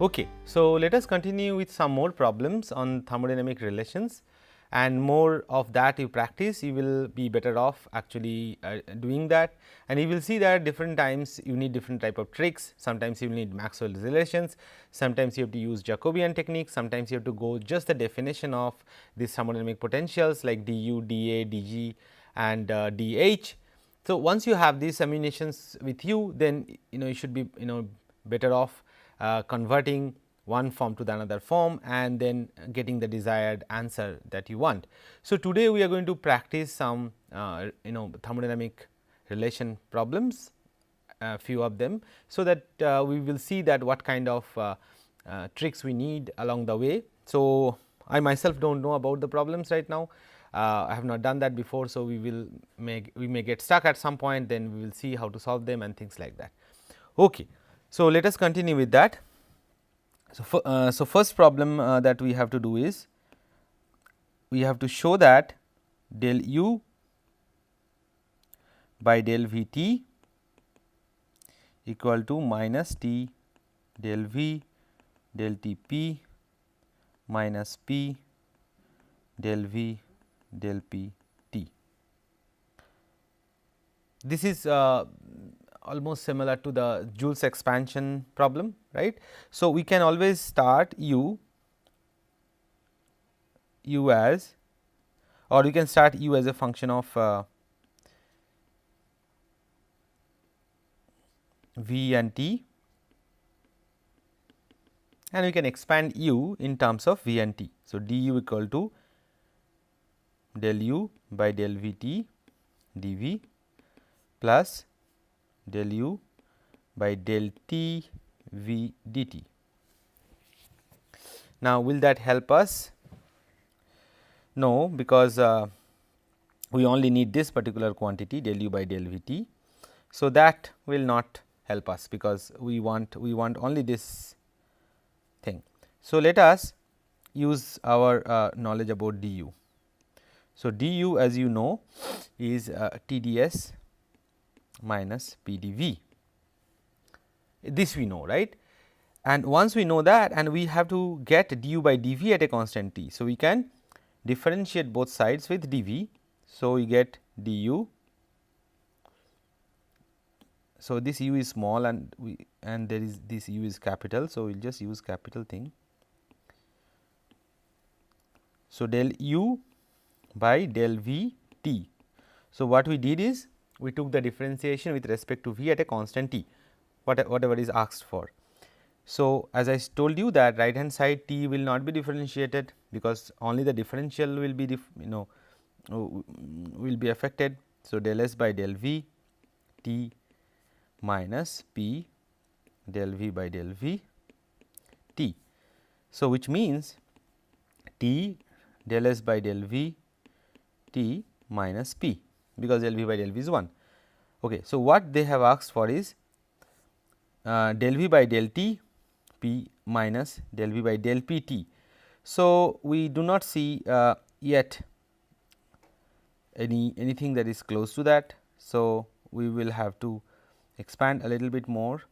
Okay, so let us continue with some more problems on thermodynamic relations, and more of that you practice, you will be better off actually doing that, and you will see that different times you need different type of tricks. Sometimes you will need Maxwell's relations, sometimes you have to use Jacobian technique, sometimes you have to go just the definition of these thermodynamic potentials like du, dA, dG and dH. So, once you have these combinations with you, then you should be better off converting one form to the another form and then getting the desired answer that you want. So, today we are going to practice some thermodynamic relation problems, a few of them. So, that we will see that what kind of tricks we need along the way. So, I myself do not know about the problems right now. I have not done that before. So, we may get stuck at some point, then we will see how to solve them and things like that. Okay. So, let us continue with that. So, first problem that we have to do is we have to show that del u by del v t equal to minus t del v del t p minus p del v del p t. This is almost similar to the Joule's expansion problem, right. So, we can always start u as, or we can start u as a function of v and t, and we can expand u in terms of v and t. So, du equal to del u by del v t dv plus del u by del t v dt. Now, will that help us? No, because we only need this particular quantity del u by del v t. So, that will not help us, because we want only this thing. So, let us use our knowledge about du. So, du as you know is TdS minus PdV, this we know, right. And once we know that, and we have to get du by dV at a constant t. So, we can differentiate both sides with dV. So, we get du. So, this u is small and there is this u is capital. So, we will just use capital thing. So, del u by del v t. So, what we did is we took the differentiation with respect to v at a constant t, whatever is asked for. So, as I told you that right hand side t will not be differentiated, because only the differential will be will be affected. So, del s by del v t minus p del v by del v t. So, which means t del s by del v t minus p, because del v by del v is 1. Okay. So, what they have asked for is del v by del t p minus del v by del p t. So, we do not see yet anything that is close to that. So, we will have to expand a little bit more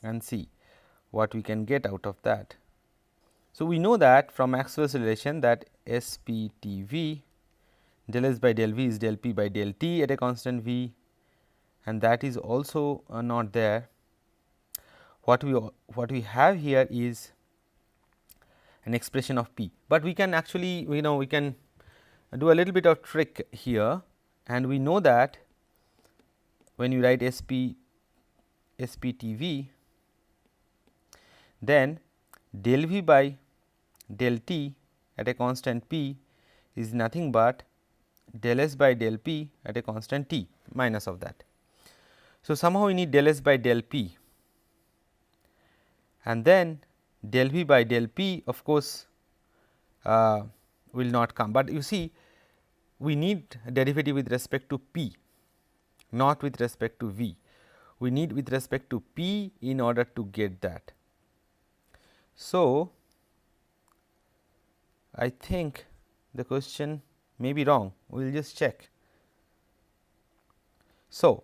and see what we can get out of that. So, we know that from Maxwell's relation that S p t v del s by del v is del p by del t at a constant v, and that is also not there. What we have here is an expression of p, but we can actually we can do a little bit of trick here, and we know that when you write S p t v, then del v by del t at a constant p is nothing but del s by del p at a constant t minus of that. So, somehow we need del s by del p, and then del v by del p of course will not come, but you see we need derivative with respect to p, not with respect to v. We need with respect to p in order to get that. So, I think the question may be wrong, we will just check. So,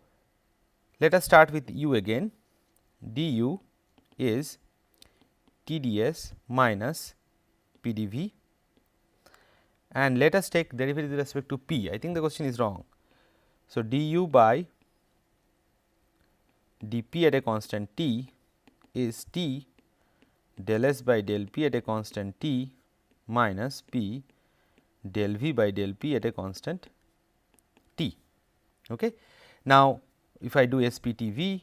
let us start with u again. Du is TdS minus PdV, and let us take derivative with respect to P. I think the question is wrong. So, du by dP at a constant T is T del S by del P at a constant T minus P del V by del P at a constant T. Okay. Now, if I do SPTV,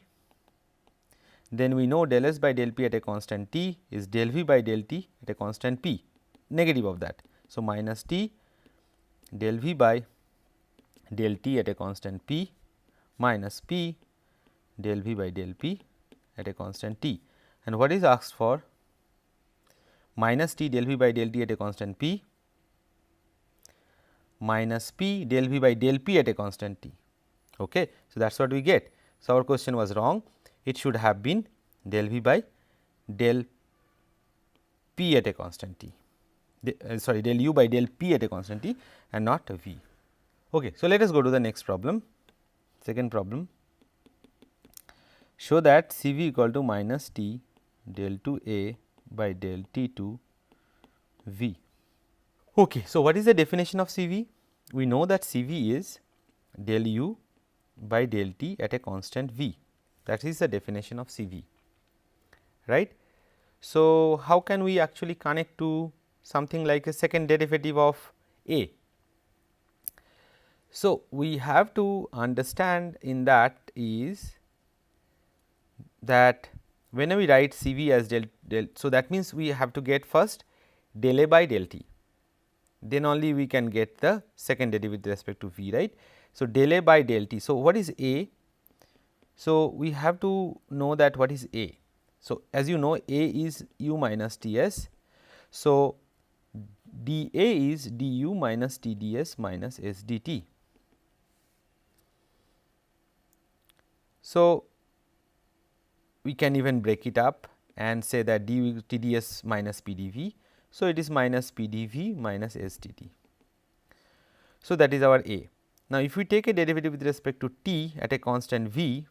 then we know del S by del P at a constant T is del V by del T at a constant P, negative of that. So, minus T del V by del T at a constant P minus P del V by del P at a constant T, and what is asked for? Minus T del V by del T at a constant P minus P del V by del P at a constant T. Okay. So, that is what we get. So, our question was wrong, it should have been del V by del P at a constant T, sorry, del U by del P at a constant T and not V. Okay. So, let us go to the next problem. Second problem, show that Cv equal to minus T del 2 A by del T 2 V. Okay. So, what is the definition of Cv? We know that Cv is del U by del T at a constant V, that is the definition of Cv, right. So, how can we actually connect to something like a second derivative of A? So, we have to understand in that is that whenever we write Cv as del, so that means we have to get first del A by del T, then only we can get the second derivative with respect to V, right. So, del A by del T. So, what is A? So, we have to know that what is A. So, as you know, A is U minus Ts. So, dA is du minus Tds minus SdT. So, we can even break it up and say that du Tds minus Pdv. So, it is minus Pdv minus SdT. So, that is our A. Now, if we take a derivative with respect to T at a constant V,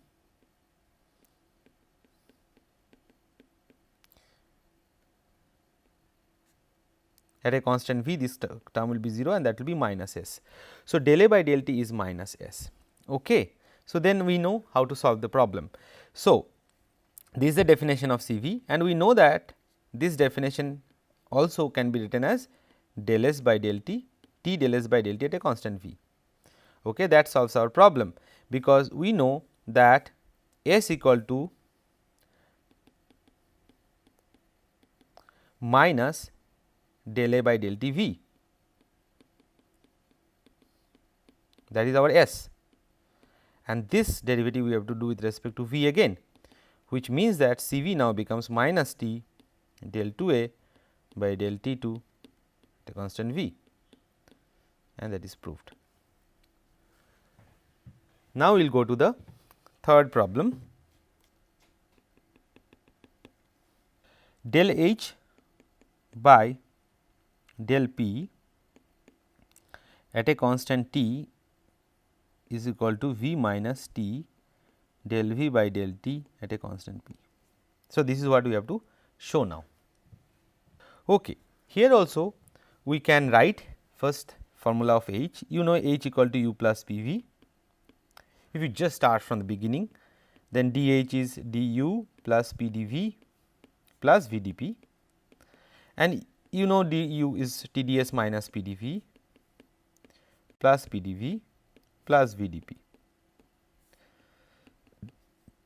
at a constant V, this term will be 0 and that will be minus S. So, del A by del T is minus S. Okay. So, then we know how to solve the problem. So, this is the definition of Cv, and we know that this definition also can be written as del S by del T, T del S by del T at a constant V. Okay, that solves our problem, because we know that S equal to minus del A by del T V, that is our S, and this derivative we have to do with respect to V again, which means that Cv now becomes minus T del 2 A by del T 2 at a constant V, and that is proved. Now, we will go to the third problem. Del H by del P at a constant T is equal to V minus T del V by del T at a constant P. So, this is what we have to show now. Okay. Here also we can write first formula of H. You know H equal to U plus PV. If you just start from the beginning, then dH is du plus PdV plus VdP, and you know du is TdS minus PdV plus PdV plus VdP.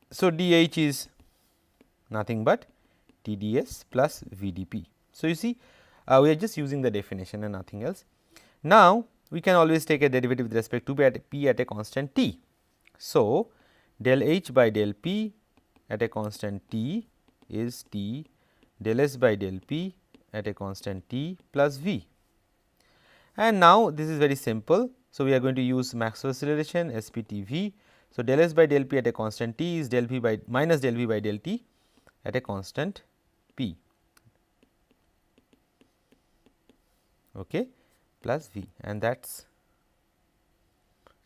So, dH is nothing but TdS plus VdP. So, you see we are just using the definition and nothing else. Now, we can always take a derivative with respect to P at a constant T. So, del H by del P at a constant T is T del S by del P at a constant T plus V. And now, this is very simple. So, we are going to use Maxwell's relation SPTV. So, del S by del P at a constant T is del V by minus del V by del T at a constant P, okay, plus V, and that is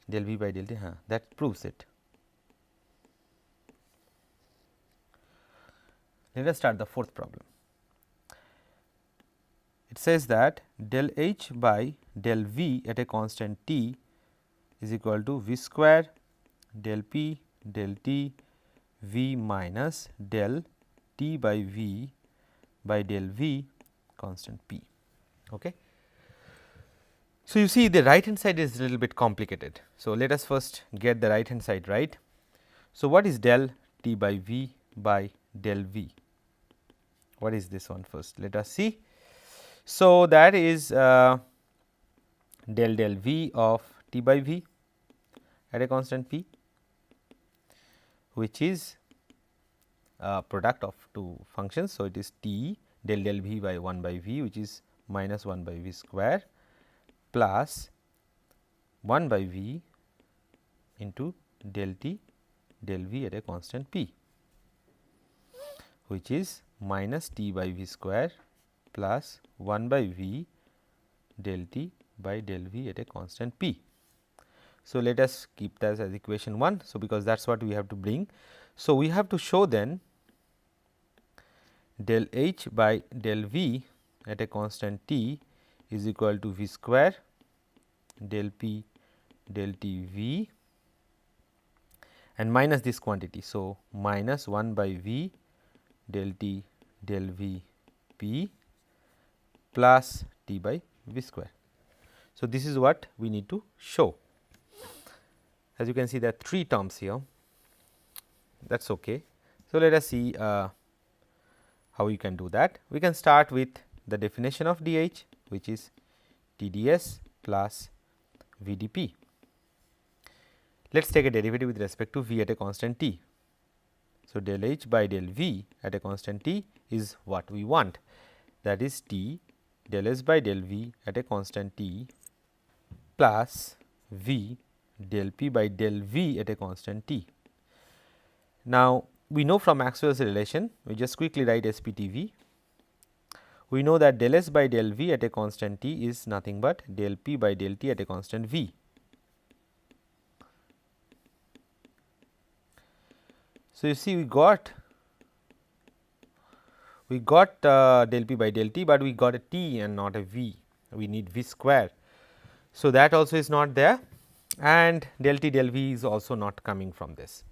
del V by del T, that proves it. Let us start the fourth problem. it says that del H by del V at a constant t is equal to V square del P del T V minus del T by V by del V constant P. Okay. So, you see the right hand side is a little bit complicated. So, let us first get the right hand side right. So, what is del T by V by del V? What is this one first? Let us see. So, that is del V of T by V at a constant P, which is product of two functions. So, it is T del V by 1 by V, which is minus 1 by V square plus 1 by V into del T del V at a constant P, which is minus T by V square plus 1 by V del T by del V at a constant P. So, let us keep that as equation 1. So, because that is what we have to bring. So, we have to show then del H by del V at a constant T is equal to V square del P del T V and minus this quantity. So, minus 1 by V del T del V P plus T by V square. So, this is what we need to show. As you can see, there are 3 terms here, that is okay. So, let us see how you can do that. We can start with the definition of dH, which is TdS plus VdP. Let us take a derivative with respect to V at a constant t. So, del H by del V at a constant t is what we want, that is T del S by del V at a constant t plus V del P by del V at a constant t. Now, we know from Maxwell's relation, we just quickly write SPTV. We know that del S by del V at a constant t is nothing but del P by del T at a constant V. So, you see we got del P by del T, but we got a T and not a V, we need V square. So, that also is not there, and del T del V is also not coming from this.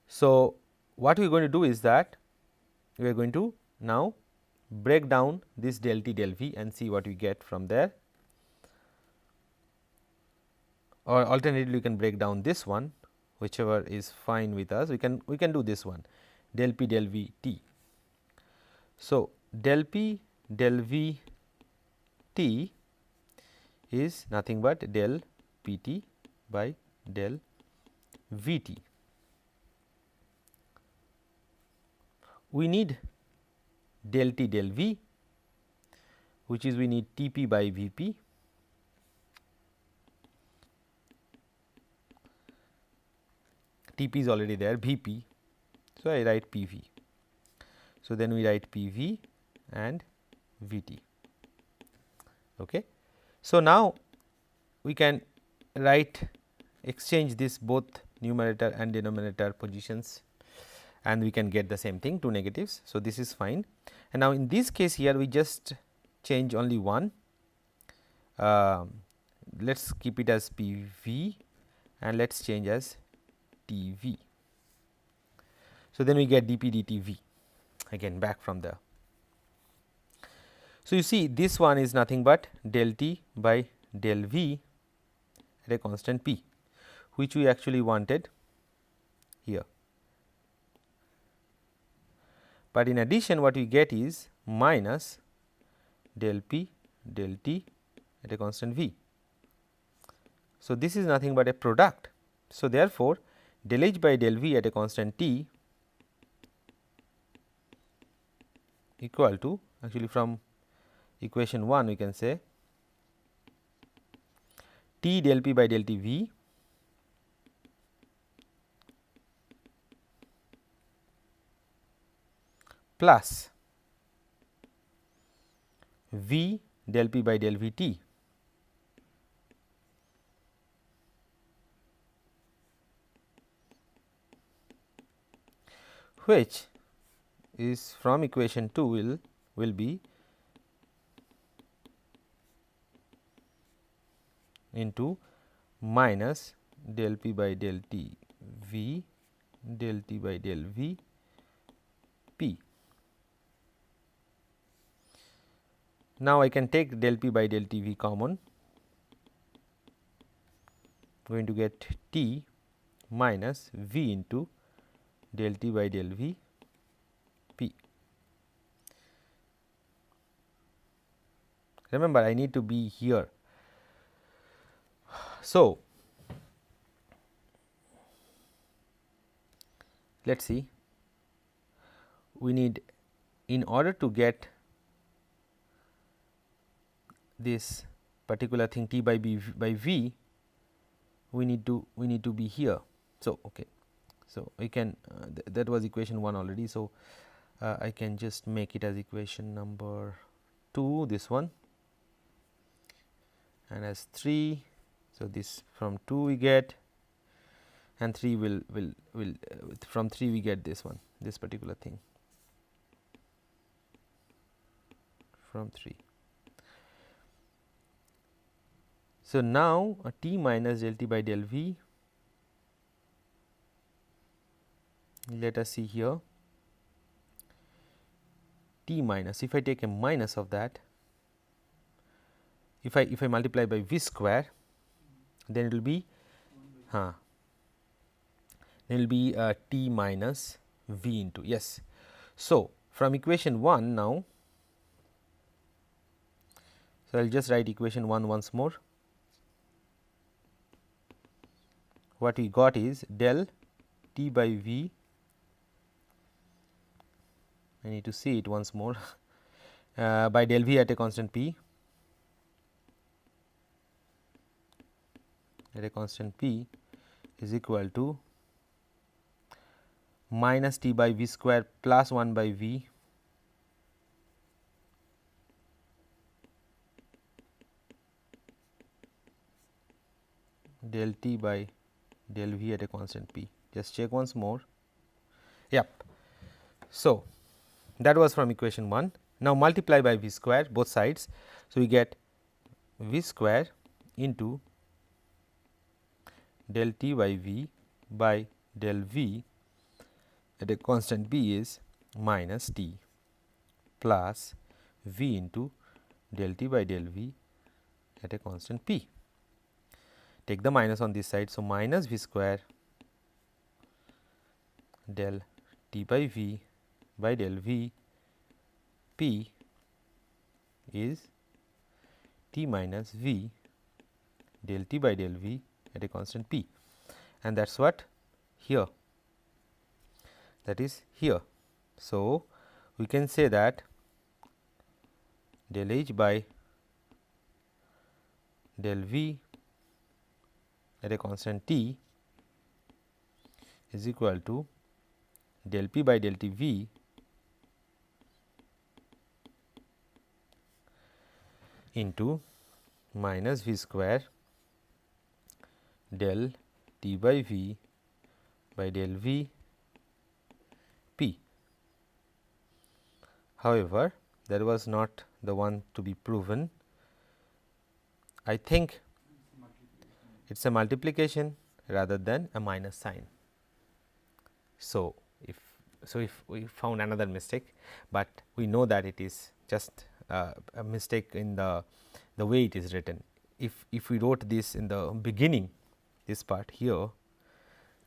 So, what we are going to do is that we are going to now break down this del T del V and see what we get from there, or alternatively we can break down this one, whichever is fine with us. We can do this one, del P del V T. So, del P del V T is nothing but del P T by del V T. We need del T del V, which is we need T P by V P. T P is already there, V P. So, I write P V. So, then we write P V and V T. Okay. So, now we can exchange this both numerator and denominator positions, and we can get the same thing, 2 negatives. So, this is fine, and now in this case here we just change only one, let us keep it as P V and let us change as T V. So, then we get d P d T V again back from there. So, you see this one is nothing but del T by del V at a constant P, which we actually wanted here. But in addition what we get is minus del P del T at a constant V. So, this is nothing but a product. So, therefore, del H by del V at a constant T equal to, actually from equation 1 we can say T del P by del T V plus V del P by del V T which is from equation 2 will be into minus del P by del T V del T by del V P. Now, I can take del P by del T V common, going to get T minus V into del T by del V P. Remember, I need to be here. So, let us see, we need, in order to get this particular thing T by B by V, we need to be here. So, okay. So, we can that was equation 1 already. So, I can just make it as equation number 2, this one, and as 3. So, this from 2 we get, and 3 will from 3 we get this one, this particular thing from 3. So, now T minus del T by del V, let us see here, T minus, if I take a minus of that, if I multiply by V square, then it will be then it will be T minus V into, yes. So, from equation 1 now, so I will just write equation 1 once more. What we got is del T by V, I need to see it once more, by del V at a constant P, at a constant P is equal to minus T by V square plus 1 by V del T by del V at a constant P. Just check once more. Yep. So, that was from equation 1. Now, multiply by V square both sides. So, we get V square into del T by V by del V at a constant B is minus T plus V into del T by del V at a constant P. Take the minus on this side. So, minus V square del T by V by del V P is T minus V del T by del V at a constant P, and that is what here, that is here. So, we can say that del H by del V at a constant T is equal to del P by del T V into minus V square del T by V by del V P. However, that was not the one to be proven. I think it is a multiplication rather than a minus sign. So, if we found another mistake, but we know that it is just a mistake in the way it is written. If we wrote this in the beginning, this part here,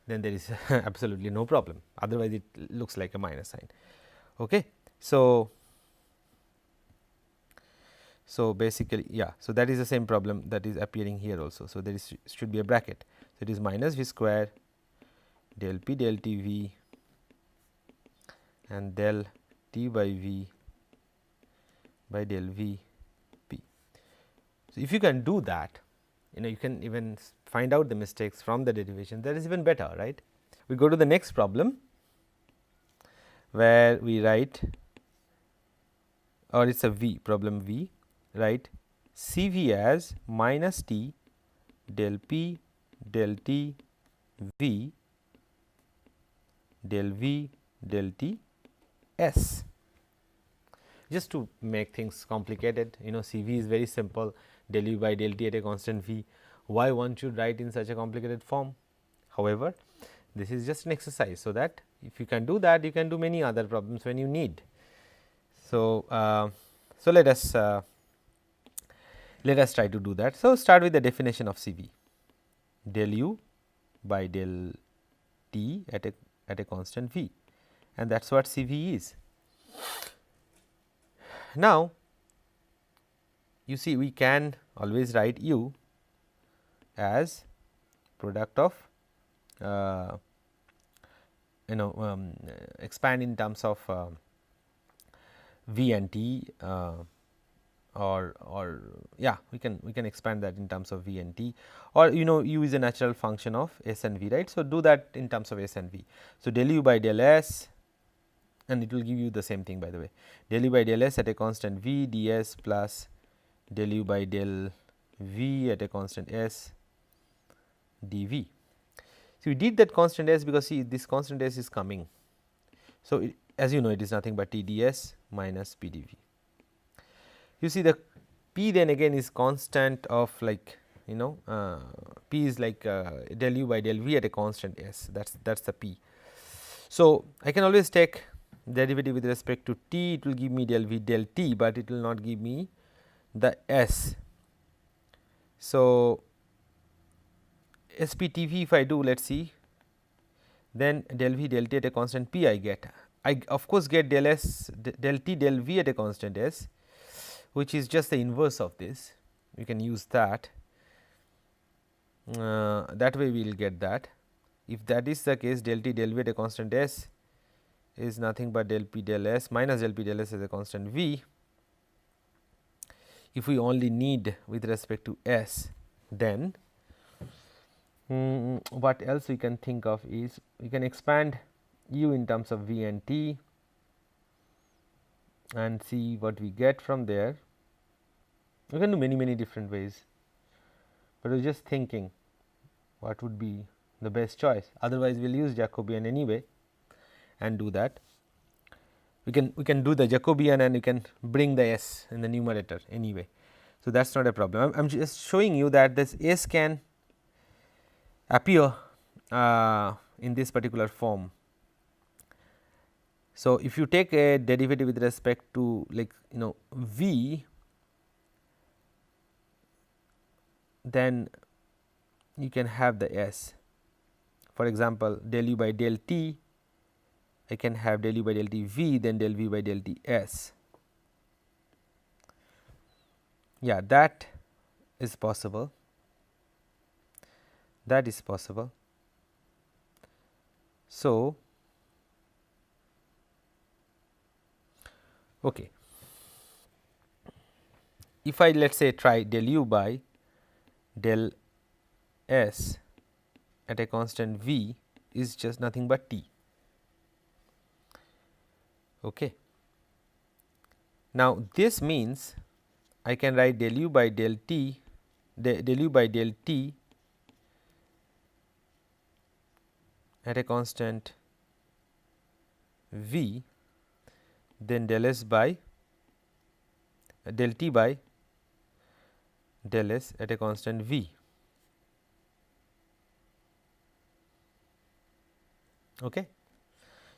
then there is absolutely no problem, otherwise it looks like a minus sign. Okay. So, basically, yeah, so that is the same problem that is appearing here also. So, there is should be a bracket. So, it is minus V square del P del T V and del T by V by del V P. So, if you can do that, you can even find out the mistakes from the derivation, that is even better, right. We go to the next problem, where we write, or it is a V, problem V, write C V as minus T del P del T V del V del T S. Just to make things complicated, C V is very simple, del U by del T at a constant V. why one should write in such a complicated form. However, this is just an exercise, so that if you can do that, you can do many other problems when you need. So, so let us try to do that. So, start with the definition of CV, del u by del t at a constant v, and that is what CV is. Now, you see we can always write u as product of expand in terms of v and t, or yeah, we can expand that in terms of v and t, or u is a natural function of s and v, right. So, do that in terms of s and v. So, del u by del s, and it will give you the same thing, by the way, del u by del s at a constant v ds plus del u by del v at a constant s dv. So, we did that constant s because see this constant s is coming. So, as you know, it is nothing but T ds minus P dv. You see the P then again is constant of like P is like del u by del v at a constant s, that is the P. So, I can always take derivative with respect to t, it will give me del v del t, but it will not give me the s. So, SPTV if I do, let us see, then del v del t at a constant p I get. I of course get del s del t del v at a constant s, which is just the inverse of this. You can use that. That way we will get that. If that is the case, del t del v at a constant s is nothing but del p del s minus del p del s as a constant v. If we only need with respect to s, then what else we can think of is we can expand u in terms of v and t and see what we get from there. We can do many different ways, but we are just thinking what would be the best choice. Otherwise, we will use Jacobian anyway and do that. We can do the Jacobian and you can bring the s in the numerator anyway. So, that is not a problem. I am just showing you that this s can appear in this particular form. So, if you take a derivative with respect to like v, then you can have the s. For example, del u by del t, I can have del u by del t v, then del v by del t s. Yeah, that is possible. That is possible. So, okay. If I let us say try del u by del s at a constant v is just nothing but t. Okay. Now, this means I can write del u by del t, del u by del t at a constant v, then del s by del t by del s at a constant v. Okay.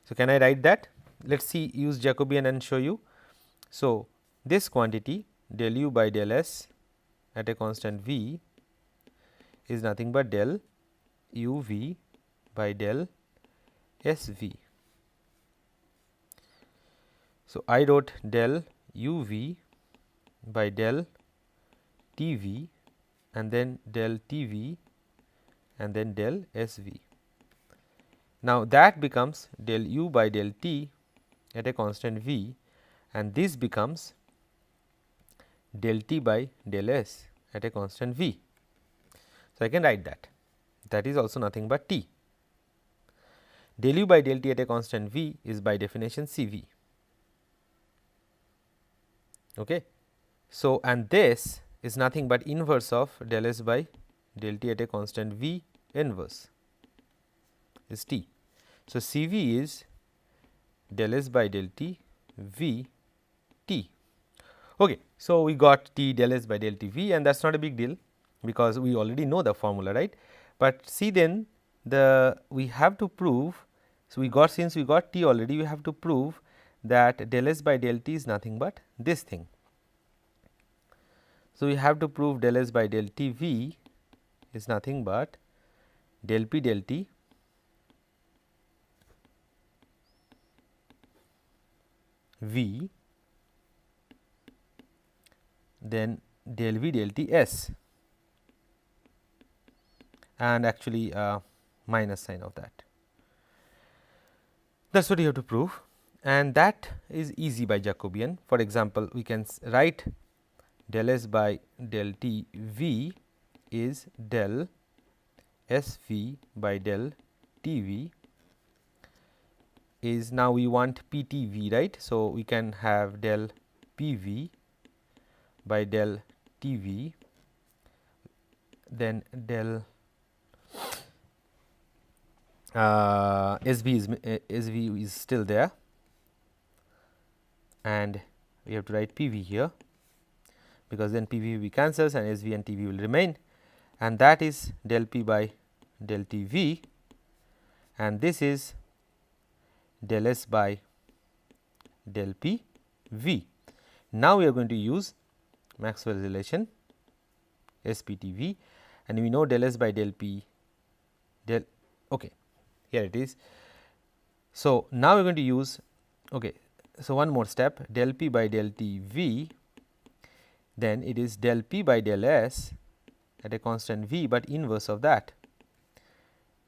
So, can I write that? Let us see, use Jacobian and show you. So, this quantity del u by del s at a constant v is nothing but del u v by del s v. So, I wrote del u v by del t v and then del t v and then del s v. Now, that becomes del u by del t at a constant v, and this becomes del t by del s at a constant v. So, I can write that is also nothing but t. Del u by del t at a constant v is by definition C v. Okay. So, and this is nothing but inverse of del s by del t at a constant v inverse is t. So, C v is del s by del t v t. Okay. So, we got t del s by del t v, and that is not a big deal. because we already know the formula, right. But see, then we have to prove. So, since we got T already, we have to prove that del S by del T is nothing but this thing. So, we have to prove del S by del T V is nothing but del P del T V, then del V del T S, and actually minus sign of that. That is what you have to prove, and that is easy by Jacobian. For example, we can write del S by del T V is del S V by del T V is, now we want P T V, right. So, we can have del P V by del T V, then del S V is still there, and we have to write P V here, because then P V cancels and S V and T V will remain, and that is del P by del T V, and this is del S by del P V. Now, we are going to use Maxwell's relation S P T V, and we know del S by del P del, okay, here it is. So, now we are going to use, okay. So, one more step, del P by del T V, then it is del P by del S at a constant V, but inverse of that.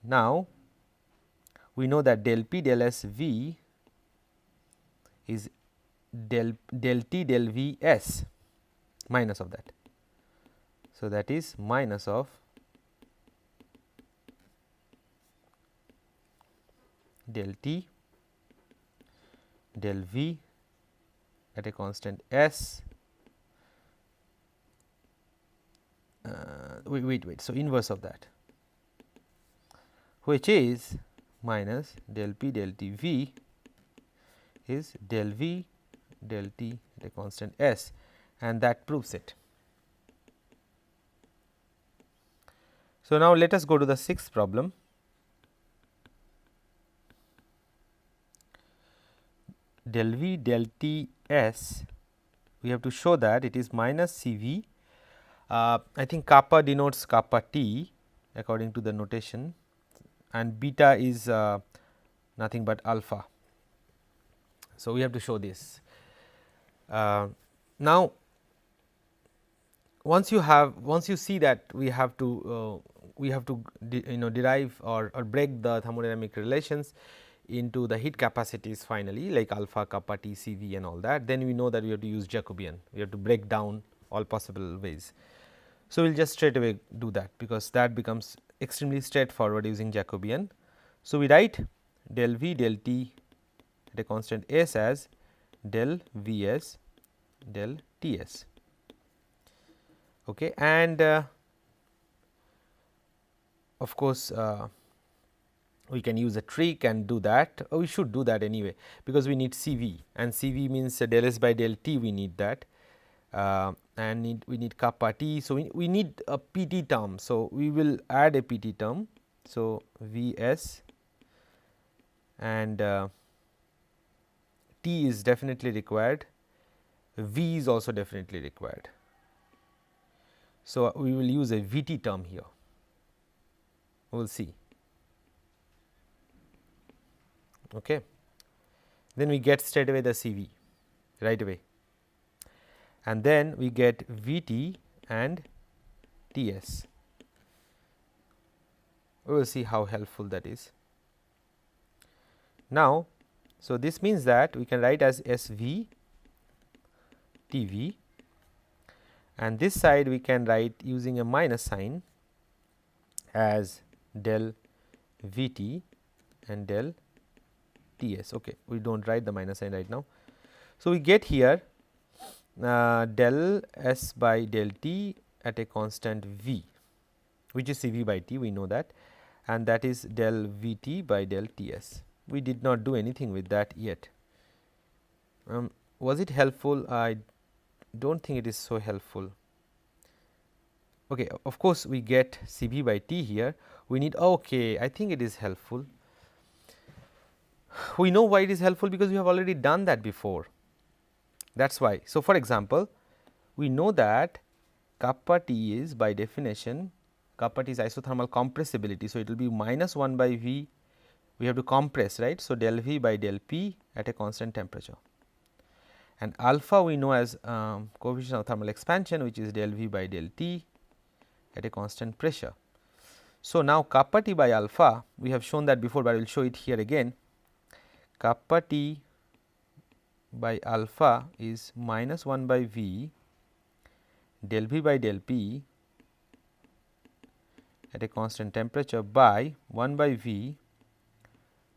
Now, we know that del P del S V is del T del V S, minus of that. So, that is minus of del T del V at a constant S, wait. So, inverse of that, which is minus del P del T V is del V del T at a constant S, and that proves it. So, now let us go to the sixth problem. Del V del T S, we have to show that it is minus C V. I think kappa denotes kappa T according to the notation, and beta is nothing but alpha. So, we have to show this. Now, once you see that we have to derive or break the thermodynamic relations into the heat capacities finally, like alpha, kappa, T, C V and all that, then we know that we have to use Jacobian. We have to break down all possible ways. So, we will just straight away do that, because that becomes extremely straightforward using Jacobian. So, we write del V del T at a constant S as del V S del T S. Okay. And of course, we can use a trick and do that, or we should do that anyway, because we need C V, and C V means del S by del T, we need that, and we need kappa T. So, we need a P T term. So, we will add a P T term. So, V S and T is definitely required, V is also definitely required. So, we will use a V T term here, we will see. Okay. Then we get straight away the C V right away, and then we get V T and T S. We will see how helpful that is. Now, so this means that we can write as S V T V, and this side we can write using a minus sign as del V T and del T S. Okay, we do not write the minus sign right now. So, we get here del S by del T at a constant V, which is C V by T, we know that, and that is del V T by del T S. We did not do anything with that yet. Was it helpful? I do not think it is so helpful. okay, of course, we get Cv by T here. We need, okay, I think it is helpful. We know why it is helpful, because we have already done that before. That is why. So, for example, we know that kappa T is by definition, kappa T is isothermal compressibility. So, it will be minus 1 by V, we have to compress, right. So, del V by del P at a constant temperature, and alpha we know as coefficient of thermal expansion, which is del V by del T at a constant pressure. So, now kappa T by alpha, we have shown that before, but I will show it here again. Kappa T by alpha is minus 1 by V del V by del P at a constant temperature by 1 by V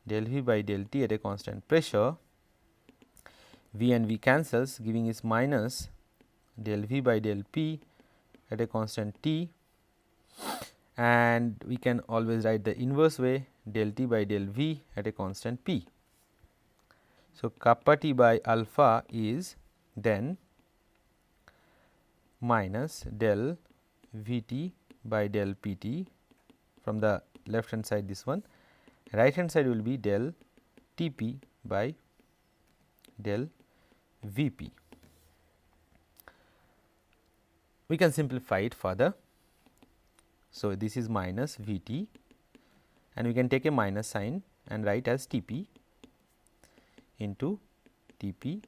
del V by del T at a constant pressure. V and V cancels, giving is minus del V by del P at a constant T, and we can always write the inverse way, del T by del V at a constant P. So, kappa T by alpha is then minus del V T by del P T, from the left hand side this one, right hand side will be del T P by del V P. We can simplify it further. So, this is minus V T, and we can take a minus sign and write as T P into T P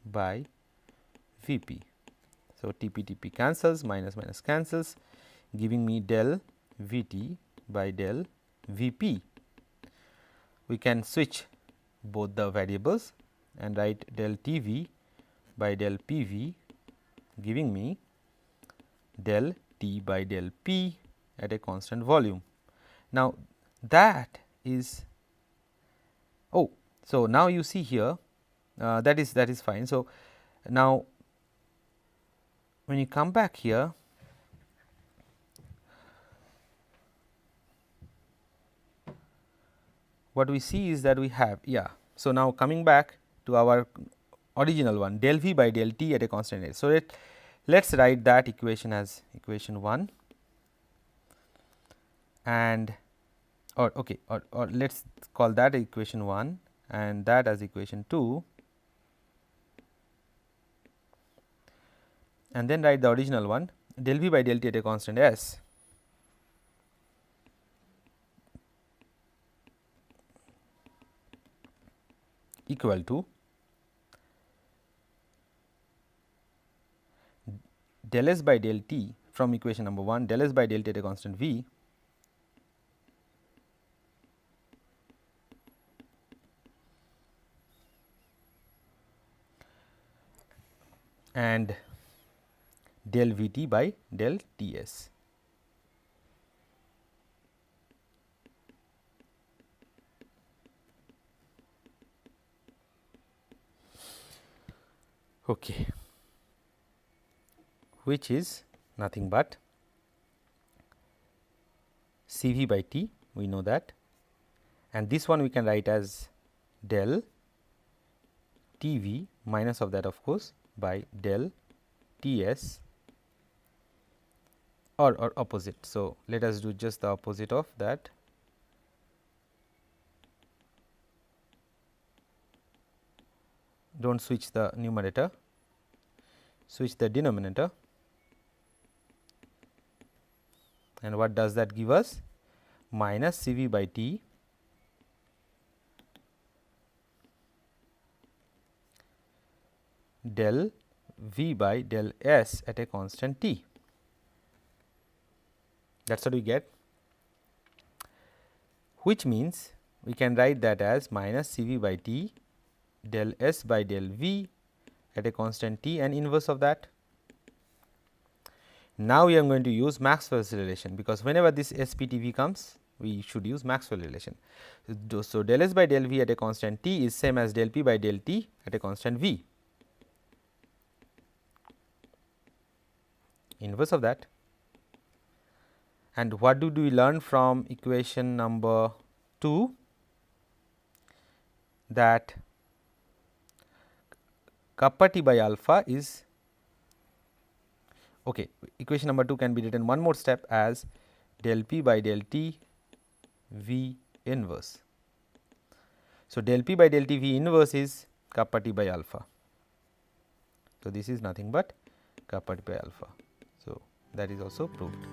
by V P. So, T P cancels, minus minus cancels, giving me del V T by del V P. We can switch both the variables and write del T V by del P V, giving me del T by del P at a constant volume. Now, that is, oh, so now you see here, that is fine. So, now when you come back here, what we see is that we have, yeah. So, now coming back to our original one, del V by del T at a constant age. So, let us write that equation as equation 1, and or let us call that equation 1 and that as equation 2, and then write the original one, del V by del T at a constant S equal to del S by del T from equation number 1, del S by del T at a constant V and del V T by del T S. Okay. Which is nothing but C V by T, we know that, and this one we can write as del T V minus of that of course by del T S or opposite. So, let us do just the opposite of that. Do not switch the numerator, switch the denominator, and what does that give us? Minus C V by T del V by del S at a constant T. That is what we get, which means we can write that as minus C V by T del S by del V at a constant T and inverse of that. Now, we are going to use Maxwell's relation, because whenever this SPTV comes, we should use Maxwell relation. So, del S by del V at a constant T is same as del P by del T at a constant V, inverse of that. And what do we learn from equation number 2? That kappa T by alpha is Okay, equation number 2 can be written one more step as del p by del t V inverse. So, del p by del t V inverse is kappa t by alpha. So, this is nothing but kappa t by alpha. So, that is also proved.